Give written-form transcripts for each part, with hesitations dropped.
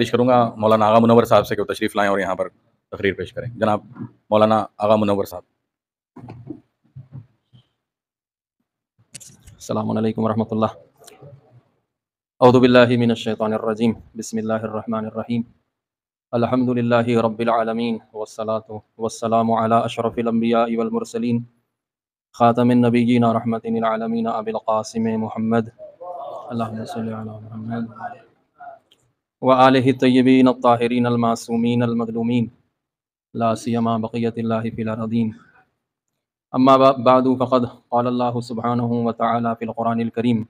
گزارش کروں گا مولانا آغا منور صاحب سے کہ وہ تشریف لائیں اور یہاں پر تقریر پیش کریں. جناب مولانا آغا منور صاحب. السلام علیکم ورحمۃ اللہ. اعوذ باللہ من الشیطان الرجیم. بسم اللہ الرحمن الرحیم. الحمد للہ رب العالمین والصلاۃ والسلام علی اشرف الانبیاء والمرسلین خاتم النبیین رحمۃ للعالمین ابی القاسم محمد اللہم صلی علی محمد وآلہ الطیبین الطاہرین المعصومین المظلومین لا سیما بقیۃ اللہ فی الارضین. اما بعد فقد قال اللہ سبحانہ وتعالی فی القرآن الکریم.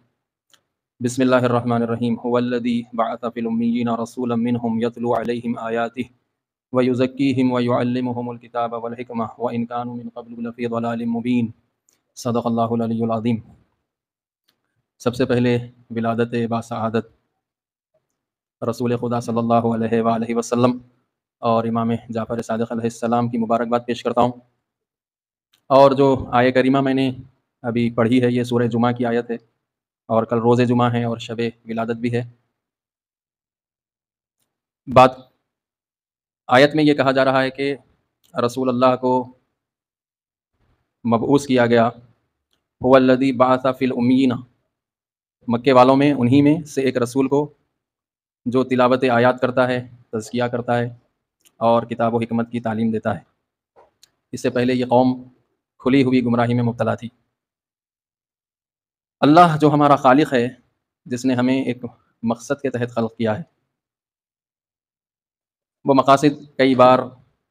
بسم اللہ الرحمن الرحیم. هو الذی بعث فی الامیین رسولا منہم یتلو علیہم آیاتہ ویزکیہم ویعلمہم الکتاب والحکمہ وان کانوا من قبل لفی ضلال مبین. صدق اللہ العلی العظیم. سب سے پہلے ولادت باسعادت رسول خدا صلی اللہ علیہ وآلہ وسلم اور امام جعفر صادق علیہ السلام کی مبارکباد پیش کرتا ہوں. اور جو آیہ کریمہ میں نے ابھی پڑھی ہے یہ سورہ جمعہ کی آیت ہے اور کل روز جمعہ ہے اور شب ولادت بھی ہے. بات آیت میں یہ کہا جا رہا ہے کہ رسول اللہ کو مبعوث کیا گیا. هو الذی بعث فی الامیین، مکے والوں میں انہی میں سے ایک رسول کو جو تلاوت آیات کرتا ہے، تزکیہ کرتا ہے اور کتاب و حکمت کی تعلیم دیتا ہے. اس سے پہلے یہ قوم کھلی ہوئی گمراہی میں مبتلا تھی. اللہ جو ہمارا خالق ہے، جس نے ہمیں ایک مقصد کے تحت خلق کیا ہے، وہ مقاصد کئی بار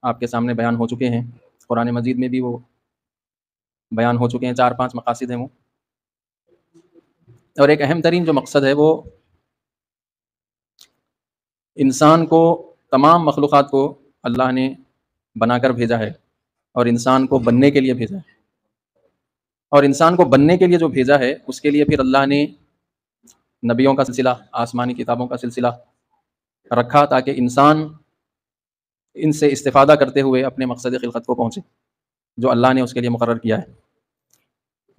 آپ کے سامنے بیان ہو چکے ہیں. قرآن مجید میں بھی وہ بیان ہو چکے ہیں. 4-5 مقاصد ہیں وہ. اور ایک اہم ترین جو مقصد ہے وہ انسان کو، تمام مخلوقات کو اللہ نے بنا کر بھیجا ہے اور انسان کو بننے کے لیے بھیجا ہے. اور انسان کو بننے کے لیے جو بھیجا ہے اس کے لیے پھر اللہ نے نبیوں کا سلسلہ، آسمانی کتابوں کا سلسلہ رکھا تاکہ انسان ان سے استفادہ کرتے ہوئے اپنے مقصد خلقت کو پہنچے جو اللہ نے اس کے لیے مقرر کیا ہے.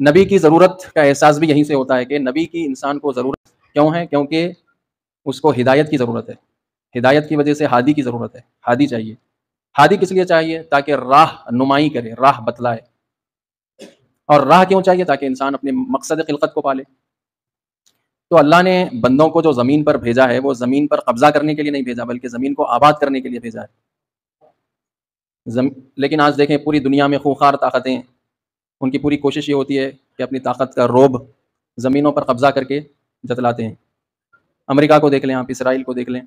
نبی کی ضرورت کا احساس بھی یہیں سے ہوتا ہے کہ نبی کی انسان کو ضرورت کیوں ہے؟ کیونکہ اس کو ہدایت کی ضرورت ہے. ہدایت کی وجہ سے ہادی کی ضرورت ہے. ہادی چاہیے. ہادی کس لیے چاہیے؟ تاکہ راہ نمائی کرے، راہ بتلائے. اور راہ کیوں چاہیے؟ تاکہ انسان اپنے مقصد خلقت کو پالے. تو اللہ نے بندوں کو جو زمین پر بھیجا ہے وہ زمین پر قبضہ کرنے کے لیے نہیں بھیجا بلکہ زمین کو آباد کرنے کے لیے بھیجا ہے. لیکن آج دیکھیں پوری دنیا میں خونخوار طاقتیں، ان کی پوری کوشش یہ ہوتی ہے کہ اپنی طاقت کا روب زمینوں پر قبضہ کر کے جتلاتے ہیں. امریکہ کو دیکھ لیں آپ، اسرائیل کو دیکھ لیں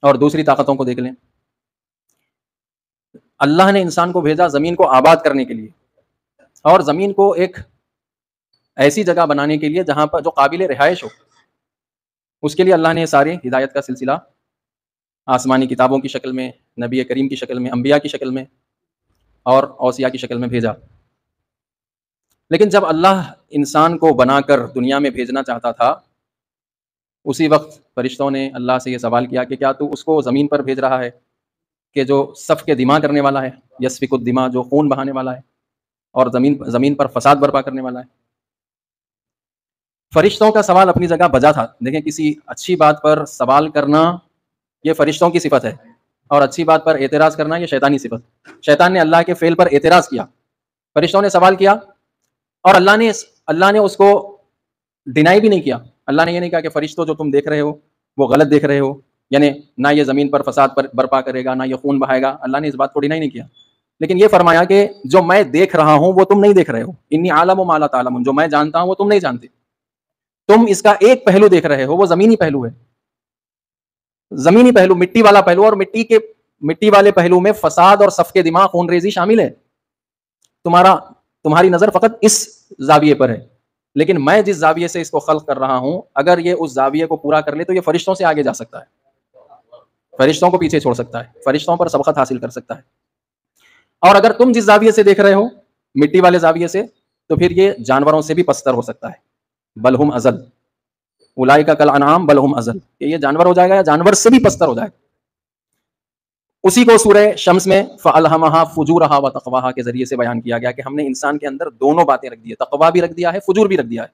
اور دوسری طاقتوں کو دیکھ لیں. اللہ نے انسان کو بھیجا زمین کو آباد کرنے کے لیے اور زمین کو ایک ایسی جگہ بنانے کے لیے جہاں پر جو قابل رہائش ہو. اس کے لیے اللہ نے سارے ہدایت کا سلسلہ آسمانی کتابوں کی شکل میں، نبی کریم کی شکل میں، انبیاء کی شکل میں اور اوصیاء کی شکل میں بھیجا. لیکن جب اللہ انسان کو بنا کر دنیا میں بھیجنا چاہتا تھا، اسی وقت فرشتوں نے اللہ سے یہ سوال کیا کہ کیا تو اس کو زمین پر بھیج رہا ہے کہ جو سفک دماء کرنے والا ہے، یسفک الدماء، جو خون بہانے والا ہے اور زمین پر فساد برپا کرنے والا ہے. فرشتوں کا سوال اپنی جگہ بجا تھا. دیکھیں کسی اچھی بات پر سوال کرنا یہ فرشتوں کی صفت ہے اور اچھی بات پر اعتراض کرنا یہ شیطانی صفت. شیطان نے اللہ کے فعل پر اعتراض کیا، فرشتوں نے سوال کیا اور اللہ نے اس کو ڈینائی بھی نہیں کیا. اللہ نے یہ نہیں کہا کہ فرشتوں جو تم دیکھ رہے ہو وہ غلط دیکھ رہے ہو، یعنی نہ یہ زمین پر فساد پر برپا کرے گا، نہ یہ خون بہائے گا. اللہ نے اس بات کو ڈینائی نہیں کیا، لیکن یہ فرمایا کہ جو میں دیکھ رہا ہوں وہ تم نہیں دیکھ رہے ہو. انی عالم ما لا تعلمون، جو میں جانتا ہوں وہ تم نہیں جانتے. تم اس کا ایک پہلو دیکھ رہے ہو، وہ زمینی پہلو ہے، زمینی پہلو، مٹی والا پہلو. اور مٹی والے پہلو میں فساد اور سفک دماء، خون ریزی شامل ہے. تمہاری نظر فقط اس زاویے پر ہے، لیکن میں جس زاویے سے اس کو خلق کر رہا ہوں، اگر یہ اس زاویے کو پورا کر لے تو یہ فرشتوں سے آگے جا سکتا ہے، فرشتوں کو پیچھے چھوڑ سکتا ہے، فرشتوں پر سبقت حاصل کر سکتا ہے. اور اگر تم جس زاویے سے دیکھ رہے ہو، مٹی والے زاویے سے، تو پھر یہ جانوروں سے بھی پستر ہو سکتا ہے. بل ہم ازل اولئک کالانعام بل ہم ازل، کہ یہ جانور ہو جائے گا یا جانور سے بھی پستر ہو جائے گا. اسی کو سورہ شمس میں فَأَلْهَمَهَا فُجُورَهَا وَتَقْوَاهَا کے ذریعے سے بیان کیا گیا کہ ہم نے انسان کے اندر دونوں باتیں رکھ دی ہے، تقویٰ بھی رکھ دیا ہے، فجور بھی رکھ دیا ہے.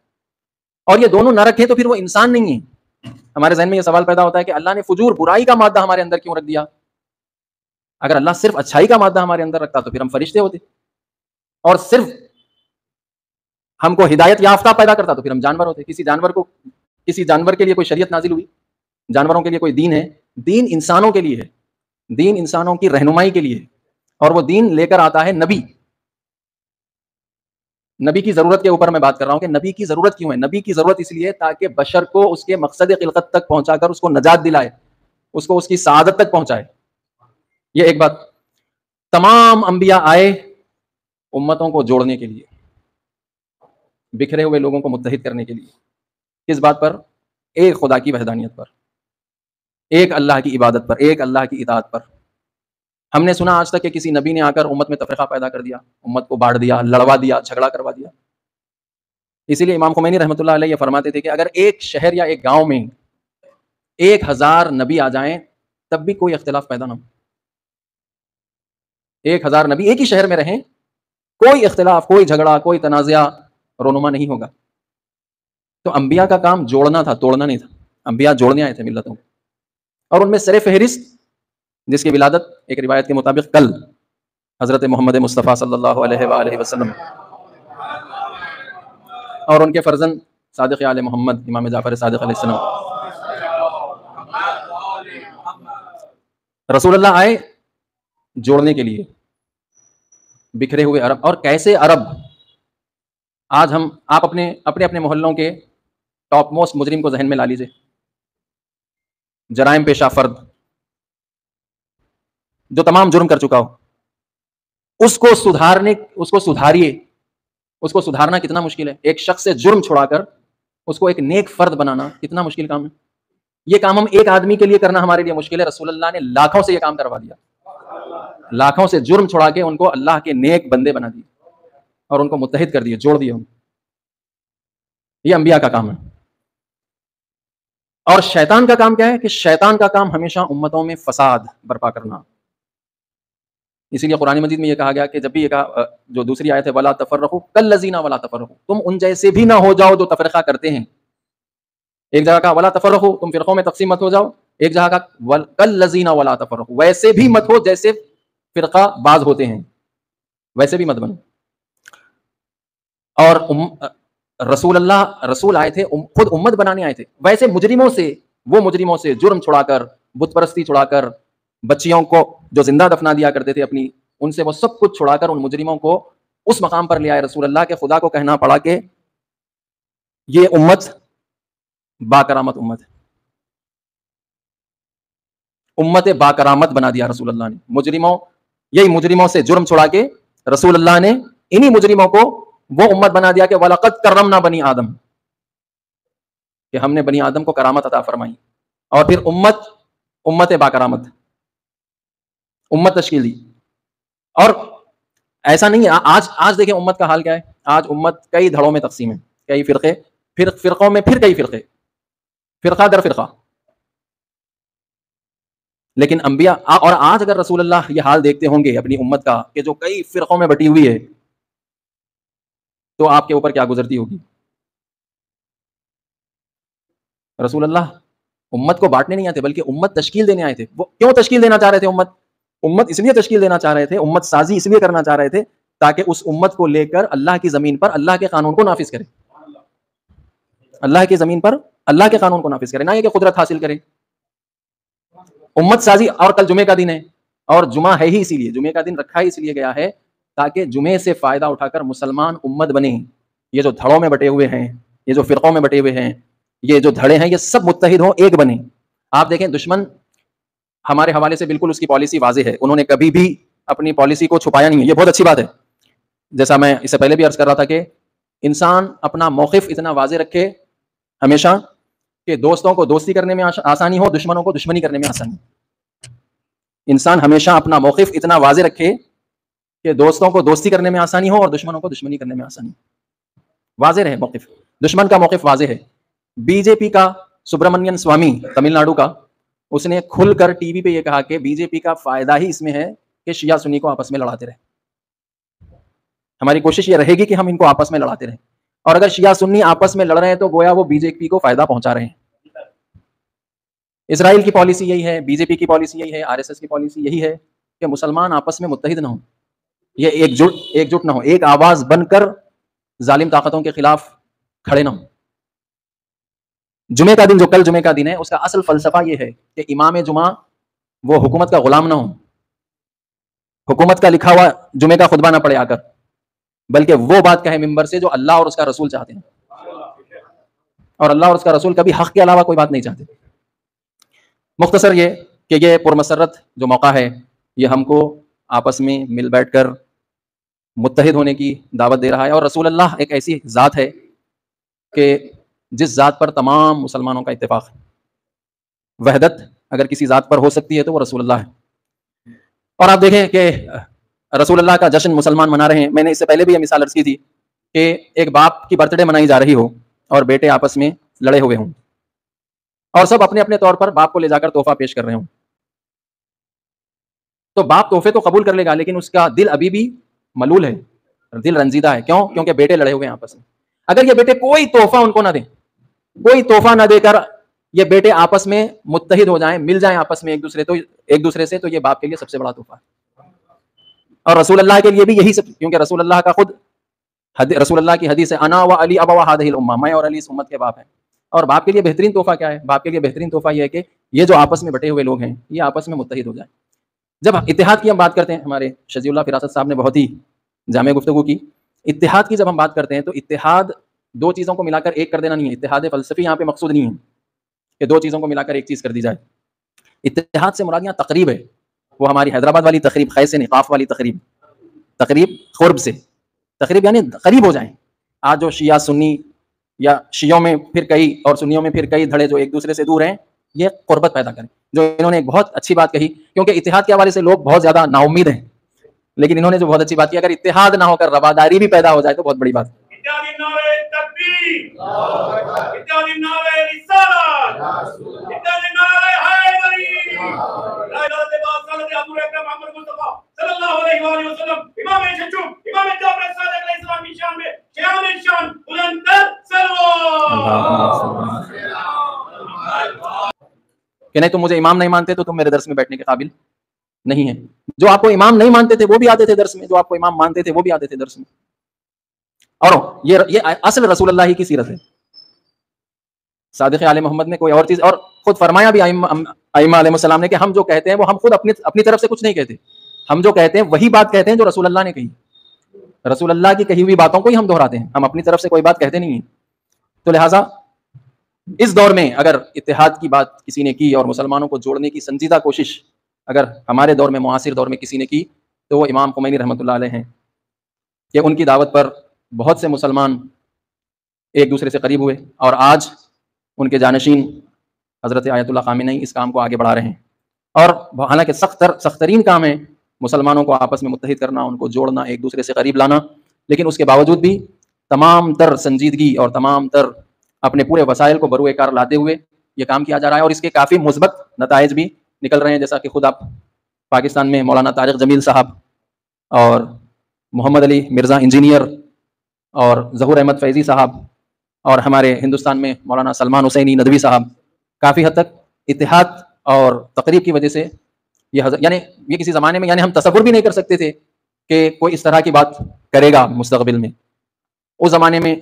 اور یہ دونوں نہ رکھے تو پھر وہ انسان نہیں ہے. ہمارے ذہن میں یہ سوال پیدا ہوتا ہے کہ اللہ نے فجور برائی کا مادہ ہمارے اندر کیوں رکھ دیا؟ اگر اللہ صرف اچھائی کا مادہ ہمارے اندر رکھتا تو پھر ہم فرشتے ہوتے، اور صرف ہم کو ہدایت یافتہ پیدا کرتا تو پھر ہم جانور ہوتے۔ کسی جانور کے لیے کوئی شریعت نازل ہوئی؟ جانوروں کے لیے کوئی دین ہے؟ دین انسانوں کے لیے ہے، دین انسانوں کی رہنمائی کے لیے ہے، اور وہ دین لے کر آتا ہے نبی۔ نبی کی ضرورت کے اوپر میں بات کر رہا ہوں کہ نبی کی ضرورت کیوں ہے؟ نبی کی ضرورت اس لیے تاکہ بشر کو اس کے مقصد خلقت تک پہنچا کر اس کو نجات دلائے، اس کو اس کی سعادت تک پہنچائے۔ یہ ایک بات۔ تمام انبیاء آئے امتوں کو جوڑنے کے لیے، بکھرے ہوئے لوگوں کو متحد کرنے کے لیے۔ کس بات پر؟ ایک خدا کی وحدانیت پر، ایک اللہ کی عبادت پر، ایک اللہ کی اطاعت پر۔ ہم نے سنا آج تک کہ کسی نبی نے آ کر امت میں تفرقہ پیدا کر دیا، امت کو بانٹ دیا، لڑوا دیا، جھگڑا کروا دیا؟ اسی لیے امام خمینی رحمۃ اللہ علیہ یہ فرماتے تھے کہ اگر ایک شہر یا ایک گاؤں میں 1000 نبی آ جائیں تب بھی کوئی اختلاف پیدا نہ ہو۔ 1000 نبی ایک ہی شہر میں رہیں، کوئی اختلاف، کوئی جھگڑا، کوئی تنازعہ رونما نہیں ہوگا۔ تو انبیاء کا کام جوڑنا تھا، توڑنا نہیں تھا۔ انبیاء جوڑنے آئے تھے ملتوں کو، اور ان میں سر فہرست جس کی ولادت ایک روایت کے مطابق کل حضرت محمد مصطفیٰ صلی اللہ علیہ وآلہ وسلم اور ان کے فرزند صادق آل محمد امام جعفر صادق علیہ السلام، رسول اللہ آئے جوڑنے کے لیے بکھرے ہوئے عرب۔ اور کیسے عرب؟ آج آپ اپنے محلوں کے ٹاپ موسٹ مجرم کو ذہن میں لا لیجئے، جرائم پیشہ فرد جو تمام جرم کر چکا ہو، اس کو سدھاریے۔ اس کو سدھارنا کتنا مشکل ہے؟ ایک شخص سے جرم چھڑا کر اس کو ایک نیک فرد بنانا کتنا مشکل کام ہے۔ یہ کام ہم ایک آدمی کے لیے کرنا ہمارے لیے مشکل ہے، رسول اللہ نے لاکھوں سے یہ کام کروا دیا، لاکھوں سے جرم چھڑا کے ان کو اللہ کے نیک بندے بنا دیے اور ان کو متحد کر دیے، جوڑ دیے۔ یہ انبیاء کا کام ہے۔ اور شیطان کا کام کیا ہے؟ کہ شیطان کا کام ہمیشہ امتوں میں فساد برپا کرنا۔ اسی لیے قرآن مجید میں یہ کہا گیا کہ جب بھی یہ کہا، جو دوسری آیت ہے وَلَا تَفَرَّقُوا كَالَّذِينَ وَلَا تَفَرَّقُوا، تم ان جیسے بھی نہ ہو جاؤ جو تفرقہ کرتے ہیں۔ ایک جگہ کا وَلَا تَفَرَّقُوا، تم فرقوں میں تقسیم مت ہو جاؤ۔ ایک جگہ کا كَالَّذِينَ وَلَا تَفَرَّقُوا، ویسے بھی مت ہو جیسے فرقہ باز ہوتے ہیں، ویسے بھی مت بنو۔ اور رسول آئے تھے، خود امت بنانے آئے تھے، ویسے مجرموں سے جرم چھڑا کر، بت پرستی چھڑا کر، بچیوں کو جو زندہ دفنا دیا کرتے تھے اپنی، ان سے وہ سب کچھ چھڑا کر ان مجرموں کو اس مقام پر لے آئے رسول اللہ کے خدا کو کہنا پڑا کہ یہ امت باکرامت امت ہے۔ امت باکرامت بنا دیا رسول اللہ نے۔ مجرموں سے جرم چھڑا کے رسول اللہ نے انہی مجرموں کو وہ امت بنا دیا کہ وَلَقَدْ كَرَّمْنَا بَنِي آدم، کہ ہم نے بنی آدم کو کرامت عطا فرمائی، اور پھر امت باکرامت امت تشکیل دی۔ اور ایسا نہیں ہے، آج دیکھیں امت کا حال کیا ہے۔ آج امت کئی دھڑوں میں تقسیم ہے، کئی فرقے، فرقوں میں پھر کئی فرقے، فرقہ در فرقہ۔ لیکن انبیاء، اور آج اگر رسول اللہ یہ حال دیکھتے ہوں گے اپنی امت کا کہ جو کئی فرقوں میں بٹی ہوئی ہے، تو آپ کے اوپر کیا گزرتی ہوگی؟ رسول اللہ امت کو بانٹنے نہیں آئے تھے بلکہ امت تشکیل دینے آئے تھے۔ وہ کیوں تشکیل دینا چاہ رہے تھے؟ امت اس لیے تشکیل دینا چاہ رہے تھے، امت سازی اس لیے کرنا چاہ رہے تھے تاکہ اس امت کو لے کر اللہ کی زمین پر اللہ کے قانون کو نافذ کرے، اللہ کی زمین پر اللہ کے قانون کو نافذ کرے، نہ یہ کہ قدرت حاصل کرے۔ امت سازی، اور کل جمعے کا دن ہے، اور جمعہ ہے ہی اسی لیے، جمعے کا دن رکھا ہی اس لیے گیا ہے تاکہ جمعے سے فائدہ اٹھا کر مسلمان امت بنے۔ یہ جو دھڑوں میں بٹے ہوئے ہیں، یہ جو فرقوں میں بٹے ہوئے ہیں، یہ جو دھڑے ہیں، یہ سب متحد ہوں، ایک بنے۔ آپ دیکھیں دشمن ہمارے حوالے سے بالکل اس کی پالیسی واضح ہے، انہوں نے کبھی بھی اپنی پالیسی کو چھپایا نہیں ہے، یہ بہت اچھی بات ہے۔ جیسا میں اس سے پہلے بھی عرض کر رہا تھا کہ انسان اپنا موقف اتنا واضح رکھے ہمیشہ کہ دوستوں کو دوستی کرنے میں آسانی ہو، دشمنوں کو دشمنی کرنے میں آسانی ہو۔ انسان ہمیشہ اپنا موقف اتنا واضح رکھے کہ دوستوں کو دوستی کرنے میں آسانی ہو اور دشمنوں کو دشمنی کرنے میں آسانی ہو۔ واضح رہے موقف، دشمن کا موقف واضح ہے۔ بی جے پی کا سبرامنین سوامی تمل ناڈو کا، اس نے کھل کر ٹی وی پہ یہ کہا کہ بی جے پی کا فائدہ ہی اس میں ہے کہ شیعہ سنی کو آپس میں لڑاتے رہے۔ ہماری کوشش یہ رہے گی کہ ہم ان کو آپس میں لڑاتے رہیں، اور اگر شیعہ سنی آپس میں لڑ رہے ہیں تو گویا وہ بی جے پی کو فائدہ پہنچا رہے ہیں۔ اسرائیل کی پالیسی یہی ہے, بی جے پی کی پالیسی یہی ہے, RSS کی پالیسی یہی ہے کہ مسلمان آپس میں متحد نہ ہوں, یہ ایک جٹ نہ ہو, ایک آواز بن کر ظالم طاقتوں کے خلاف کھڑے نہ ہوں. جمعے کا دن, جو کل جمعے کا دن ہے, اس کا اصل فلسفہ یہ ہے کہ امام جمعہ وہ حکومت کا غلام نہ ہو, حکومت کا لکھا ہوا جمعے کا خطبہ نہ پڑھے آ کر, بلکہ وہ بات کہے ممبر سے جو اللہ اور اس کا رسول چاہتے ہیں, اور اللہ اور اس کا رسول کبھی حق کے علاوہ کوئی بات نہیں چاہتے. مختصر یہ کہ یہ پرمسرت جو موقع ہے, یہ ہم کو آپس میں مل بیٹھ کر متحد ہونے کی دعوت دے رہا ہے. اور رسول اللہ ایک ایسی ذات ہے کہ جس ذات پر تمام مسلمانوں کا اتفاق ہے. وحدت اگر کسی ذات پر ہو سکتی ہے تو وہ رسول اللہ ہے. اور آپ دیکھیں کہ رسول اللہ کا جشن مسلمان منا رہے ہیں. میں نے اس سے پہلے بھی یہ مثال عرض کی تھی کہ ایک باپ کی برتھ ڈے منائی جا رہی ہو اور بیٹے آپس میں لڑے ہوئے ہوں, اور سب اپنے اپنے طور پر باپ کو لے جا کر تحفہ پیش کر رہے ہوں. تو باپ تحفے تو قبول کر لے گا, لیکن اس کا دل ابھی بھی ملول ہے, دل رنجیدہ ہے. کیوں؟ کیونکہ بیٹے لڑے ہوئے ہیں آپس میں. اگر یہ بیٹے کوئی تحفہ ان کو نہ دیں, کوئی تحفہ نہ دے کر یہ بیٹے آپس میں متحد ہو جائیں, مل جائیں آپس میں ایک دوسرے سے, تو یہ باپ کے لیے سب سے بڑا تحفہ ہے. اور رسول اللہ کے لیے بھی یہی سب, کیونکہ رسول اللہ کا خود رسول اللہ کی حدیث ہے, انا و علی ابوا هذه الامه, میں اور علی اس امت کے باپ ہیں. اور باپ کے لیے بہترین تحفہ کیا ہے؟ باپ کے لیے بہترین تحفہ یہ ہے کہ یہ جو آپس میں بٹے ہوئے لوگ ہیں یہ آپس میں متحد ہو جائیں. جب اتحاد کی ہم بات کرتے ہیں, ہمارے شجی اللہ فراست صاحب نے بہت ہی جامع گفتگو کی. اتحاد کی جب ہم بات کرتے ہیں تو اتحاد دو چیزوں کو ملا کر ایک کر دینا نہیں ہے. اتحاد فلسفی یہاں پہ مقصود نہیں ہے کہ دو چیزوں کو ملا کر ایک چیز کر دی جائے. اتحاد سے مراد یہاں تقریب ہے, وہ ہماری حیدرآباد والی تقریب, خیس نقاف والی تقریب قرب سے, تقریب یعنی قریب ہو جائیں. آج جو شیعہ سنی یا شیعوں میں پھر کئی اور سنیوں میں پھر کئی دھڑے جو ایک دوسرے سے دور ہیں, یہ قربت پیدا کریں. جو انہوں نے ایک بہت اچھی بات کہی, کیونکہ اتحاد کے حوالے سے لوگ بہت زیادہ نا امید ہیں, لیکن انہوں نے جو بہت اچھی بات کی, اگر اتحاد نہ ہو کر رواداری بھی پیدا ہو جائے تو بہت بڑی بات ہے. کہ نہیں تم مجھے امام نہیں مانتے تو تم میرے درس میں بیٹھنے کے قابل نہیں ہیں. جو آپ کو امام نہیں مانتے تھے وہ بھی آتے تھے درس میں, جو آپ کو امام مانتے تھے وہ بھی آتے تھے درس میں. اور یہ اصل رسول اللہ کی سیرت ہے. صادق آل محمد نے کوئی اور چیز, اور خود فرمایا بھی ائمہ علیہ السلام نے کہ ہم جو کہتے ہیں وہ ہم خود اپنی طرف سے کچھ نہیں کہتے, ہم جو کہتے ہیں وہی بات کہتے ہیں جو رسول اللہ نے کہی. رسول اللہ کی کہی ہوئی باتوں کو ہی ہم دہراتے ہیں, ہم اپنی طرف سے کوئی بات کہتے نہیں ہیں. تو لہٰذا اس دور میں اگر اتحاد کی بات کسی نے کی اور مسلمانوں کو جوڑنے کی سنجیدہ کوشش اگر ہمارے دور میں, معاصر دور میں کسی نے کی, تو وہ امام خمینی رحمۃ اللہ علیہ ہیں. کہ ان کی دعوت پر بہت سے مسلمان ایک دوسرے سے قریب ہوئے, اور آج ان کے جانشین حضرت آیت اللہ خامنئی اس کام کو آگے بڑھا رہے ہیں. اور حالانکہ سخت ترین کام ہے مسلمانوں کو آپس میں متحد کرنا, ان کو جوڑنا, ایک دوسرے سے قریب لانا, لیکن اس کے باوجود بھی تمام تر سنجیدگی اور تمام تر اپنے پورے وسائل کو بروئے کار لاتے ہوئے یہ کام کیا جا رہا ہے. اور اس کے کافی مثبت نتائج بھی نکل رہے ہیں, جیسا کہ خود آپ پاکستان میں مولانا طارق جمیل صاحب اور محمد علی مرزا انجینئر اور ظہور احمد فیضی صاحب, اور ہمارے ہندوستان میں مولانا سلمان حسینی ندوی صاحب, کافی حد تک اتحاد اور تقریب کی وجہ سے یعنی یہ کسی زمانے میں یعنی ہم تصور بھی نہیں کر سکتے تھے کہ کوئی اس طرح کی بات کرے گا مستقبل میں. اس زمانے میں,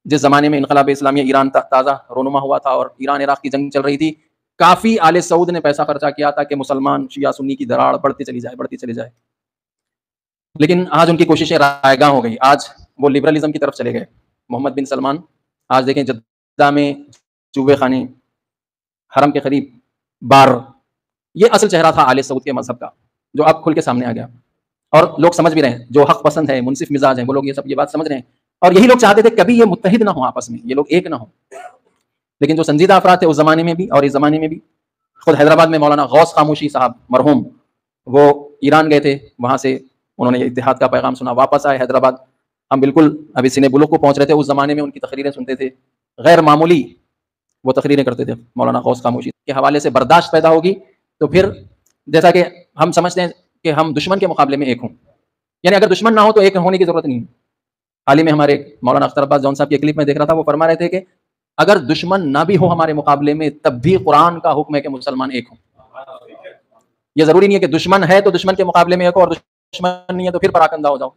جس زمانے میں انقلاب اسلامیہ ایران تازہ رونما ہوا تھا اور ایران عراق کی جنگ چل رہی تھی, کافی آل سعود نے پیسہ خرچہ کیا تھا کہ مسلمان شیعہ سنی کی دراڑ بڑھتی چلی جائے. لیکن آج ان کی کوششیں رائے گاں ہو گئی, آج وہ لبرلزم کی طرف چلے گئے. محمد بن سلمان آج دیکھیں جدہ میں چوبے خانے, حرم کے قریب بار, یہ اصل چہرہ تھا آل سعود کے مذہب کا, جو اب کھل کے سامنے آ گیا. اور لوگ سمجھ بھی رہے ہیں, جو حق پسند ہے, منصف مزاج ہیں, وہ لوگ یہ بات سمجھ رہے ہیں. اور یہی لوگ چاہتے تھے کبھی یہ متحد نہ ہوں آپس میں, یہ لوگ ایک نہ ہوں. لیکن جو سنجیدہ افراد تھے اس زمانے میں بھی اور اس زمانے میں بھی, خود حیدرآباد میں مولانا غوث خاموشی صاحب مرحوم, وہ ایران گئے تھے, وہاں سے انہوں نے اتحاد کا پیغام سنا, واپس آئے حیدرآباد. ہم بالکل ابھی سینے بلوغ کو پہنچ رہے تھے, اس زمانے میں ان کی تقریریں سنتے تھے, غیر معمولی وہ تقریریں کرتے تھے مولانا غوث خاموشی کے حوالے سے. برداشت پیدا ہوگی تو پھر جیسا کہ ہم سمجھتے ہیں کہ ہم دشمن کے مقابلے میں ایک ہوں, یعنی اگر دشمن نہ ہو تو ایک ہونے کی ضرورت نہیں ہے. حال ہی میں ہمارے مولانا اختر عباس جون صاحب کی کلپ میں دیکھ رہا تھا, وہ فرما رہے تھے کہ اگر دشمن نہ بھی ہو ہمارے مقابلے میں تب بھی قرآن کا حکم ہے کہ مسلمان ایک ہوں. یہ ضروری نہیں ہے کہ دشمن ہے تو دشمن کے مقابلے میں ایک ہو، اور دشمن نہیں ہے تو پھر پراکندہ ہو جاؤ،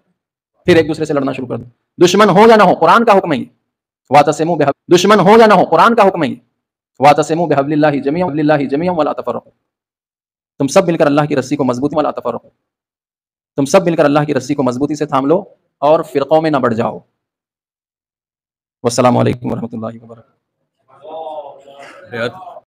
پھر ایک دوسرے سے لڑنا شروع کر دو. دشمن ہو یا نہ ہو قرآن کا حکم ہے واعتصموا بحبل، دشمن ہو یا نہ ہو قرآن کا حکم ہے واعتصموا بحبل اللہ جمیعا ولا تفرقوا. تم سب مل کر اللہ کی رسی کو مضبوطی ولا تفرقوا، تم سب مل کر اللہ کی رسی کو مضبوطی سے تھام لو اور فرقوں میں نہ بڑھ جاؤ. والسلام علیکم ورحمۃ اللہ وبرکاتہ.